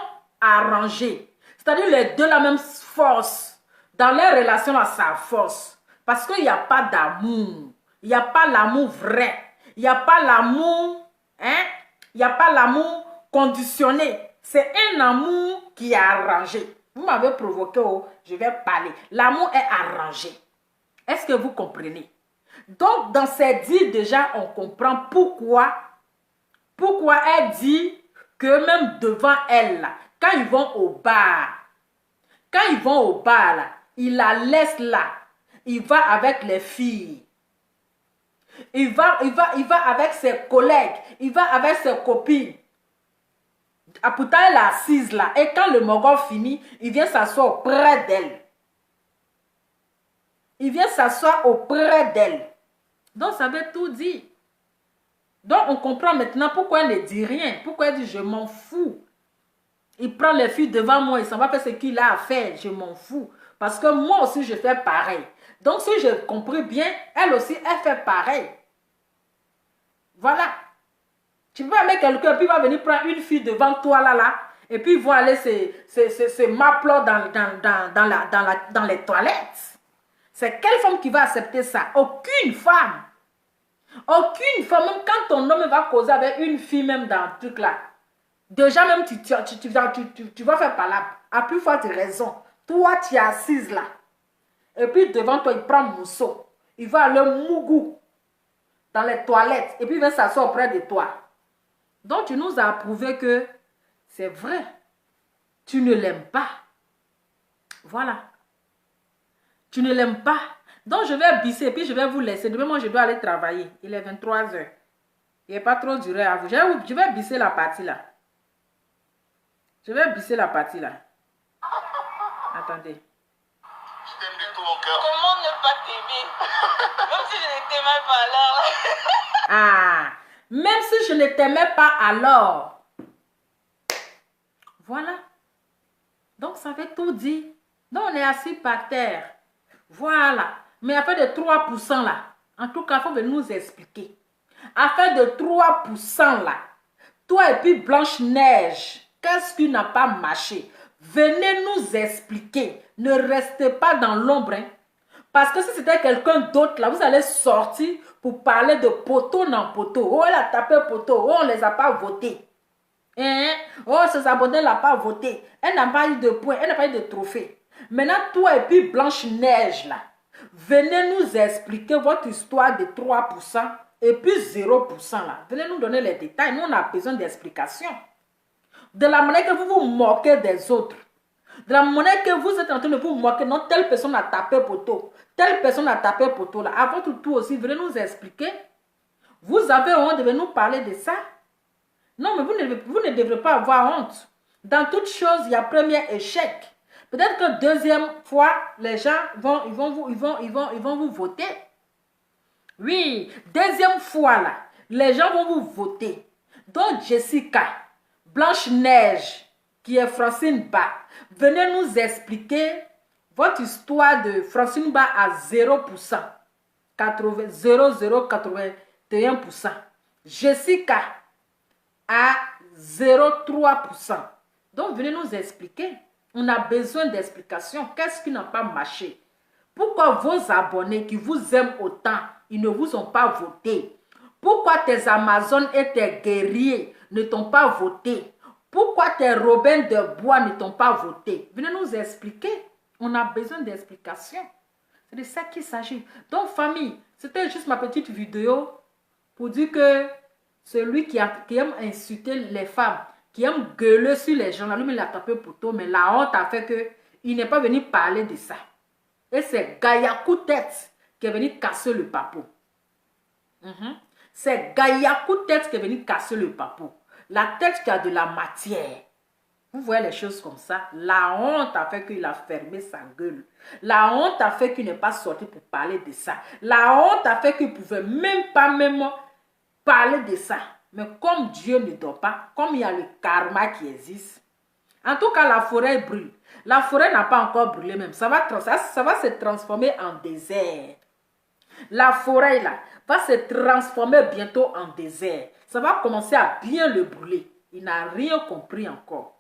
arrangée. C'est-à-dire les deux la même force. Dans leur relation, là, ça force. Parce qu'il n'y a pas d'amour. Il n'y a pas l'amour vrai. Il n'y a pas l'amour, hein? Il n'y a pas l'amour conditionné. C'est un amour qui est arrangé. Vous m'avez provoqué, oh, je vais parler. L'amour est arrangé. Est-ce que vous comprenez? Donc, dans ces dits, déjà, on comprend pourquoi elle dit que même devant elle, là, quand ils vont au bar, là, il la laisse là. Il va avec les filles. Il va avec ses collègues. Il va avec ses copines. Pourtant, elle est assise là. Et quand le mogol finit, il vient s'asseoir auprès d'elle. Il vient s'asseoir auprès d'elle. Donc, ça veut tout dire. Donc, on comprend maintenant pourquoi elle ne dit rien. Pourquoi elle dit, je m'en fous. Il prend les filles devant moi. Il s'en va faire ce qu'il a à faire. Je m'en fous. Parce que moi aussi, je fais pareil. Donc, si j'ai compris bien, elle aussi, elle fait pareil. Voilà. Tu peux mettre quelqu'un, puis il va venir prendre une fille devant toi, là, et puis ils vont aller se m'appeler dans les toilettes. C'est quelle femme qui va accepter ça? Aucune femme. Aucune femme, même quand ton homme va causer avec une fille, même dans le truc là, déjà même tu vas faire palabre. À plus forte raison. Toi, tu es assise là. Et puis devant toi, il prend mousseau. Il va aller mougou dans les toilettes. Et puis il va s'asseoir auprès de toi. Donc tu nous as prouvé que c'est vrai. Tu ne l'aimes pas. Voilà. Tu ne l'aimes pas. Donc je vais bisser et puis je vais vous laisser. Demain, moi, je dois aller travailler. Il est 23 h. Il n'est pas trop duré à vous. Je vais bisser la partie là. Je vais bisser la partie là. Attendez. Je t'aime de tout mon cœur. Comment ne pas t'aimer? Même si je ne t'aimais pas alors. Ah, même si je ne t'aimais pas alors. Voilà. Donc ça veut tout dire. Donc on est assis par terre. Voilà. Mais afin de 3% là, en tout cas, il faut venir nous expliquer. Afin de 3% là, toi et puis Blanche-Neige, qu'est-ce qui n'a pas marché? Venez nous expliquer. Ne restez pas dans l'ombre. Hein. Parce que si c'était quelqu'un d'autre là, vous allez sortir pour parler de poteau dans poteau. Oh, elle a tapé poteau. Oh, on ne les a pas votés. Hein? Oh, ces abonnés ne l'ont pas voté. Elle n'a pas eu de points. Elle n'a pas eu de trophée. Maintenant, toi et puis Blanche-Neige là, venez nous expliquer votre histoire de 3% et puis 0% là. Venez nous donner les détails. Nous, on a besoin d'explications. De la manière que vous vous moquez des autres. De la manière que vous êtes en train de vous moquer. Non, telle personne a tapé poteau. Telle personne a tapé poteau là. À votre tour aussi, venez nous expliquer. Vous avez honte de venir nous parler de ça? Non, mais vous ne devrez pas avoir honte. Dans toute chose, il y a premier échec. Peut-être que deuxième fois, les gens vont vous voter. Oui, deuxième fois là, les gens vont vous voter. Donc Jessica, Blanche-Neige, qui est Francine Ba, venez nous expliquer votre histoire de Francine Ba à 0%. 0,081%. Jessica à 0,3%. Donc venez nous expliquer. On a besoin d'explications. Qu'est-ce qui n'a pas marché? Pourquoi vos abonnés qui vous aiment autant, ils ne vous ont pas voté? Pourquoi tes Amazones et tes guerriers ne t'ont pas voté? Pourquoi tes Robins de bois ne t'ont pas voté? Venez nous expliquer. On a besoin d'explications. C'est de ça qu'il s'agit. Donc, famille, c'était juste ma petite vidéo pour dire que celui qui aime insulter les femmes, qui aime gueuler sur les gens, là, lui, il a tapé poteau, mais la honte a fait qu'il n'est pas venu parler de ça. Et c'est Gaïa coup tête qui est venu casser le papeau. C'est Gaïa coup tête qui est venu casser le papeau. La tête qui a de la matière. Vous voyez les choses comme ça. La honte a fait qu'il a fermé sa gueule. La honte a fait qu'il n'est pas sorti pour parler de ça. La honte a fait qu'il ne pouvait même pas parler de ça. Mais comme Dieu ne dort pas, comme il y a le karma qui existe, en tout cas la forêt brûle. La forêt n'a pas encore brûlé même. Ça va se transformer en désert. La forêt là va se transformer bientôt en désert. Ça va commencer à bien le brûler. Il n'a rien compris encore.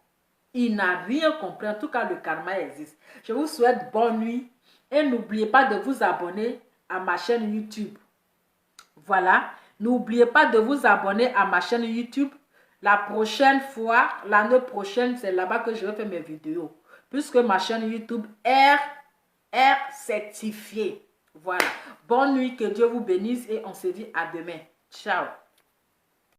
Il n'a rien compris. En tout cas, le karma existe. Je vous souhaite bonne nuit. Et n'oubliez pas de vous abonner à ma chaîne YouTube. Voilà. N'oubliez pas de vous abonner à ma chaîne YouTube. La prochaine fois, l'année prochaine, c'est là-bas que je vais faire mes vidéos. Puisque ma chaîne YouTube est certifiée. Voilà. Bonne nuit. Que Dieu vous bénisse. Et on se dit à demain. Ciao.